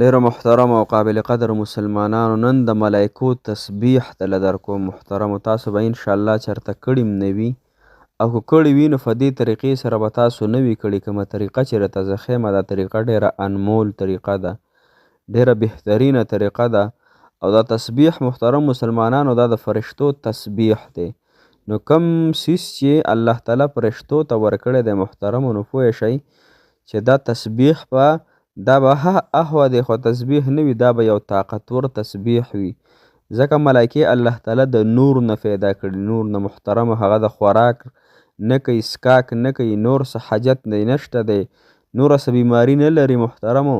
ډیرو محترم او قابل قدر مسلمانانو، نن د ملایکو تسبیح دله در کوم. محترمو، تاسو به انشاءالله چرته کړي م نه وي، او که کړي وي نو په دې طریقې سره به تاسو نه وي کړي. کومه طریقه چې راته زه ښیم دا طریقه ډیره انمول طریقه ده، ډیره بهترینه طریقه ده. او دا تسبیح محترم مسلمانانو دا د فرشتو تسبیح دی. نو کم سیز چې الله تعالی فرشتو ته ورکړی دی محترمو، نو پوه شئ چې دا تسبیح به دا به احوه دی، خو تسبیح نه وي، دا به یو طاقتور تسبیح وي. ځکه ملایکې الله تعالی د نور نه پیدا کړي. نور نه محترمو، هغه د خوراک نه کوي، څښاک نه کوي، نور څه حاجت نشته دی، نوره څه بیماري نه لري. محترمو،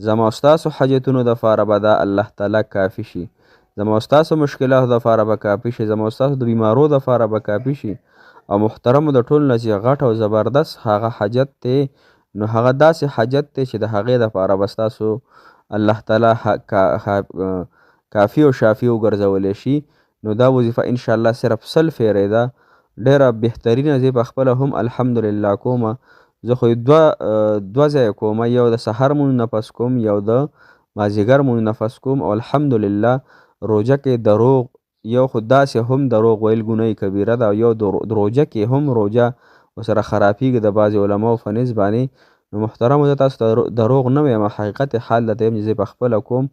زما او ستاسو حاجتونو دپاره به دا الله تعالی کافي شي، زما او ستاسو مشکلاتو دپاره به کافي شي، زما او ستاسو د بیمارو دپاره به کافي شي. او محترمو، د ټول نه چې غټ او زبردست هغه حاجت دی، نو هغه داسې حاجت دی چې د هغې دپاره به ستاسو الله تعالی کافي او شافي وګرځولی شي. نو دا وظیفه انشاءالله صرف 100 فیرې ده، ډیره بهترینه. زه پخپله هم الحمدلله کومه. زه خو دوه ځایه کومه، یو د سحر مونځ نه پس کوم، یو د مازدیګر مونځ نه پس کوم. او الحمدلله روژه کې دروغ، یو خو داسې هم دروغ ویل ګناه کبیره ده، او یو د روژه کې هم روژه ورسره خرابېږي د بعضې علماو په نسبت باندې. نو محترمو، زه تاسو ته دروغ نه وایم، حقیقت حال درته وایم چې زه پخپله کوم،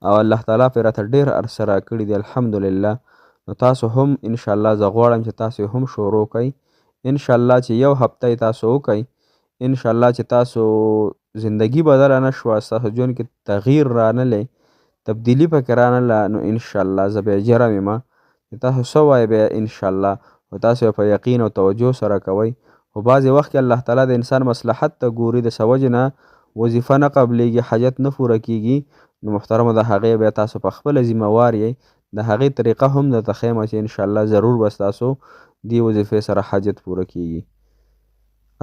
او الله تعالی پرې راته ډېر عرصه راکړي دی الحمدلله. نو تاسو هم انشاءالله زه غواړم چې تاسو هم شروع کړئ. انشاءالله چې یو هفته یې تاسو وکئ، انشاءالله چې تاسو زندگی بدله نه شوه، ستاسو ژوند کې تغییر رانلی، تبدیلي پکې رانله، نو انشاءالله زه بیا جرم یم چې تاسو څه وایئ بیا انشاءالله، خو تاسو یې په یقین او توجه سره کوئ. خو بعضې وخت کې الله تعالی د انسان مصلحت ته ګوري، د څه وجې نه وظیفه نه قبلیږي، حاجت نه پوره کیږي. نو محترمو، د هغې بیا تاسو په خپله ذمه وار یئ. د هغې طریقه هم درته ښیم چې انشاءالله ضرور به ستاسو دې وظیفې سره حاجت پوره کیږي.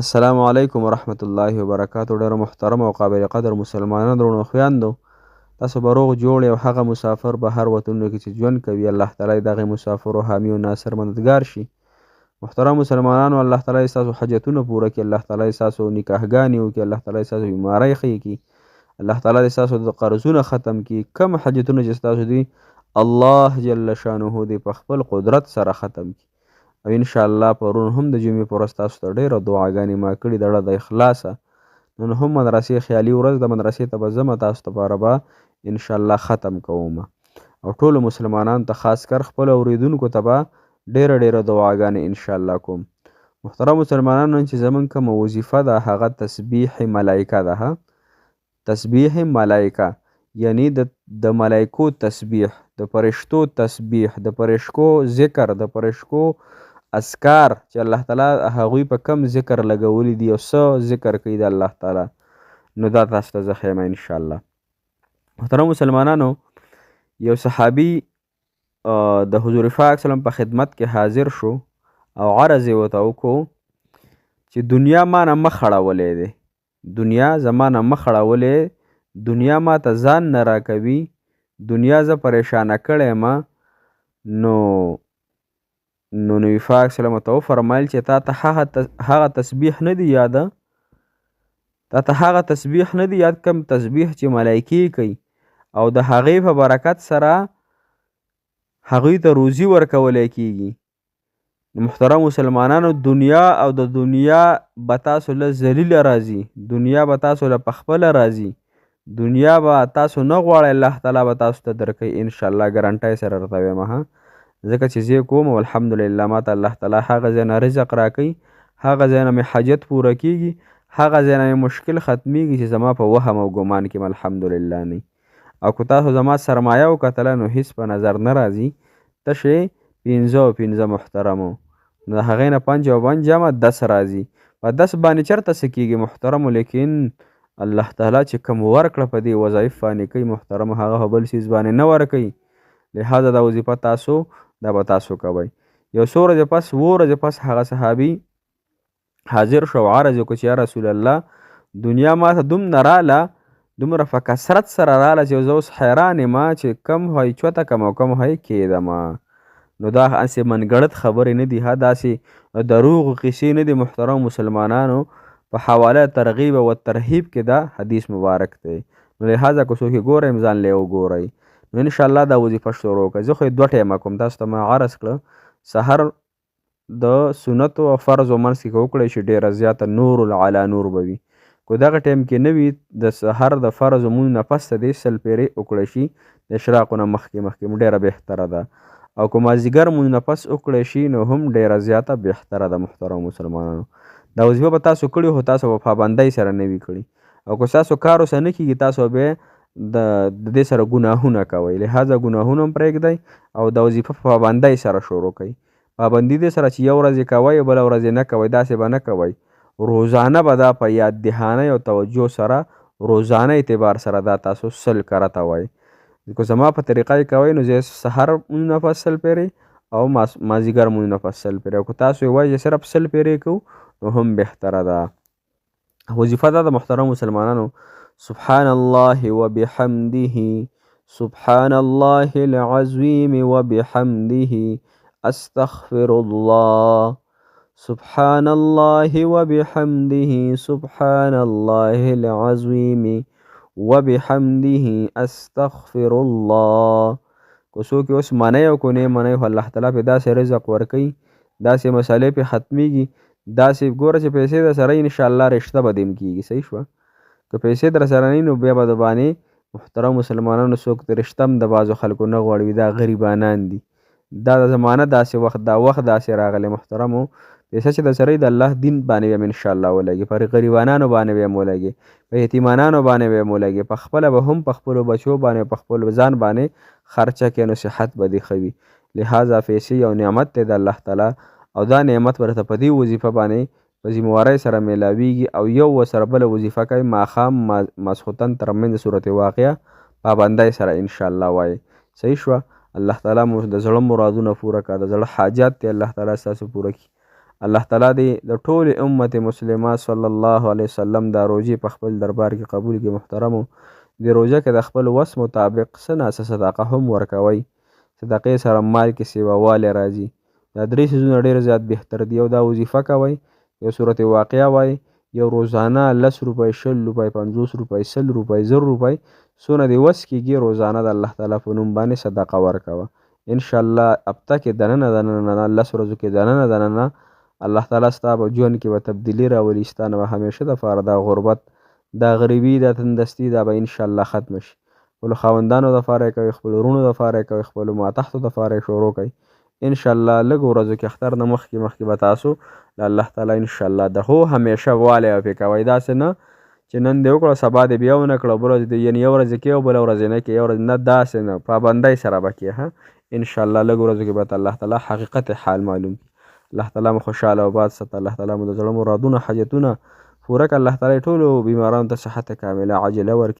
السلام علیکم ورحمت الله وبرکاتو. ډېرو محترم او قابل قدر مسلمانانو، درنو خویندو، تاسو به روغ جوړ او هغه مسافر به هر وطنونو کې چې ژوند کوي، الله تعالی دغې مسافرو حامي او ناصر مددګار شي. محترم مسلمانانو، الله تعالی ستاسو حاجتونه پوره کړي، الله تعالی ستاسو نکاحګانې وکړي، الله تعالی ستاسو بیمارۍ ښې کړي، الله تعالی ستاسو د قرضونه ختم کړي. کوم حاجتونه چې ستاسو دي الله جل شانه دې په خپل قدرت سره ختم کړي. او انشاءالله پرون هم د جمعې په ورځ تاسو ته ډېره دعاګانې ما کړي د زړه د اخلاصه. نن هم مدرسې خیالي ورځ د مدرسې ته به ځمه، تاسو دپاره به انشاءالله ختم کومه. او ټولو مسلمانانو ته خاص کر خپلو اورېدونکو ته به ډېره دعاګانې انشاءالله کوم. محترم مسلمانانو، نن چې زموږ کومه وظیفه ده هغه تسبیح ملایکه ده. تسبیح ملایکه یعنی د ملایکو تسبیح، د فرشتو تسبیح، د فرشتو ذکر، د فرشتو اذکار چې الله تعالی هغوی په کم ذکر لګولی دي او څه ذکر کوي د الله تعالی، نو دا تاسو ته زه ښیم انشاءالله. محترم مسلمانانو، یو صحابي د حضور پاک سلم په خدمت کې حاضر شو او عرض یې ورته وکړو چې دنیا ما نه مخ اړولی دی، دنیا زما نه مخ اړولی، دنیا ما ته ځان نه راکوي، دنیا زه پریشانه کړی یم. نو نبي پاک سلم ورته وفرمیل چې تا ته هغه تسبیح نه دی یاده، تا ته هغه تسبیح نه دی یاد کوم تسبیح چې ملایکې کوي، او د هغې په برکت سره هغوی ته روزي ورکولی کیږي. محترم مسلمانانو، دنیا او د دنیا به تاسو له ذلیله راځي، دنیا به تاسو له پخپله راځي، دنیا به تاسو نه غواړئ، الله تعالی به تاسو ته درکوي انشاءالله، ګرانټۍ سره درته وایم ها. ځکه چې زه کوم او الحمدلله ما ته الله تعالی هغه ځای نه رزق راکوي، هغه ځای نه مې حاجت پوره کیږي، هغه ځای نه مې مشکل ختمیږي چې زما په وهم او ګمان کې الحمدلله نه. او که تاسو زما سرمایه وکتله نو هیڅ په نظر نه راځي، تشې 15 محترمو، نو د هغې نه 5 او 5 جمع 10 راځي. په 10 باندې چېرته څه کېږي محترمو، لیکن الله تعالی چې کوم ورکړه په دې وظایف باندې کوي محترمو، هغه په بل څیز باندې نه ورکوي. لهذا دا وظیفه تاسو دا به تاسو کوئ. یو څو ورځې پس 2 ورځې پس هغه صحابي حاضر شو او عرض یې وکړو چې یا رسول الله، دنیا ما ته دومره راله، دومره په کثرت سره راله چې زه اوس حیران یم چې کم هی چوته کم او کم هی کېدمه. نو دا هسې منګړت خبرې نه دي، داسې دروغ قصې نه دي. محترم مسلمانانو، په حواله ترغیب او ترهیب کې دا حدیث مبارک دی. نو لحاظه که څوک یې ګورئ ځان له وګورئ. نو انشاءالله دا وظیفه شروع کړئ. زه خو یې 2 ټایمه کوم، تاسو ته ما عرض کړه سحر د سنتو او فرضو منځ کې که وکړئ شي ډېره زیاته نور العلا نور به وي. که دغه ټایم کې نه وي د سحر د فرض لمونځ نه پس د دې 100 پیرې وکړی شي د اشراقو نه مخکې ډېره بهتره ده. او که مازدیګر لمونځ نه پس وکړی شي نو هم ډېره زیاته بهتره ده. محترم مسلمانانو دا وظیفه به تاسو کړي خو تاسو په پابندۍ سره نه وي کړي، او که ستاسو کار ورسره نه کېږي تاسو بیا د دې سره ګناهونه کوئ. لحاظه ګناهونه هم پرېږدئ او د وظیفه په پابندۍ سره شروع کړئ. پابندي دې سره چې یو ورځ یې کوئ بله ورځ یې نه کوئ، داسې به نه کوئ. روزانه به دا په یاد دهانۍ او توجه سره روزانه اعتبار سره دا تاسو 100 کرته وایئ. که زما په طریقه یې کوئ نو زه سحر لمونځ نه پس 100 پیرې او مازدیګر لمونځ نه پس 100 پیرې، او که تاسو یې وایئ چې صرف 100 پیرې کوو نو هم بهتره ده. وظیفه دا د محترم مسلمانانو سبحان الله وبحمده سبحان الله العظیم وبحمده استغفر الله سبحان الله وبحمده سبحان الله العظیم وبحمده استغفر الله. که څوک اوس منی او که نه منی خو الله تعالی پې داسې رزق ورکوي، داسې مسئلې پې ختمیږي، داسې ګوره چې پیسې در سره وي انشاءالله رشته به دې هم کېږي. صحیح شوه. که پیسې در سره نه وي نو بیا به د باندې محترم مسلمانانو څوک د رشته هم د بعضو خلکو نه غواړي، دا غریبانان دي. دا د زمانه داسې وخت دا وخت داسې راغلی محترمو، پیسه چې در سره د الله دین باندې به هم انشاءالله ولګي، پر غریبانانو باندې به هم ولګي، په یتیمانانو باندې به هم ولګي، په خپله به هم په خپلو بچو باندې په خپل ځان باندې خرچه کړي نو صحت به دې ښه وي. لحاظه پیسې یو نعمت دی د الله تعالی، او دا نعمت ورته په دې وظیفه باندې په ذمهوارۍ سره میلاویږي. او یو ورسره بله وظیفه کوي ماښام ماسخوتن تر منځ صورت واقعه پابندۍ سره انشاءالله وایي. صحیح شوه. الله تعالی مو د زړه مرادونه پوره کړه، د زړه حاجات دی الله تعالی ستاسو پوره کړي. الله تعالی دې د ټولې امت مسلمه صلی الله علیه وسلم دا روژې په خپل دربار کې قبول کړي. محترمو دې روژه کې د خپل وس مطابق څه ناڅه صدقه هم ورکوئ. صدقې سره مال کې سیواوالی راځي. دا 3 څیزونه ډېر زیات بهتر دي. یو دا وظیفه کوئ، یو صورت واقعه وایئ، یو روزانه 10 روپۍ 20 روپۍ 50 روپۍ 100 روپۍ 1000 روپۍ څونه دې وس کېږي روزانه د الله تعالی په نوم باندې صدقه ورکوه. انشاءالله هفته کې دننه 10 ورځو کې دننه الله تعالی ستا په ژوند کې به تبدیلي راولي. ستا نه به همیشه دپاره دا غربت دا غریبي دا تندرستي دا به انشاءالله ختمه شي. خپلو خاوندانو دپاره یې کوئ، خپلو وروڼو دپاره یې کوئ، خپلو ماتحتو دپاره یې شروع کوئ. انشاءالله لږ ورځو کې اختر نه مخکې به تاسو له الله تعالی انشاءالله د هو همیشه والی به پې کوئ. داسې نه چې نن دې وکړه سبا دې بیا ونه کړه بله ورځ دې یعنې یو ورځ یې کوې او بله ورځ یې نه کوې، یو ورځ نه، داسې نه، پابندۍ سره به کوې. انشاءالله لږ ورځو کې به الله تعالی حقیقت حال معلوم کړي. الله تعالی مو خوشحاله او باد ساته. الله تعالی مو د زړه مرادونه حاجتونه پوره کړه. الله تعالی ټولو بیمارانو ته صحت کامله عاجله ورکړي.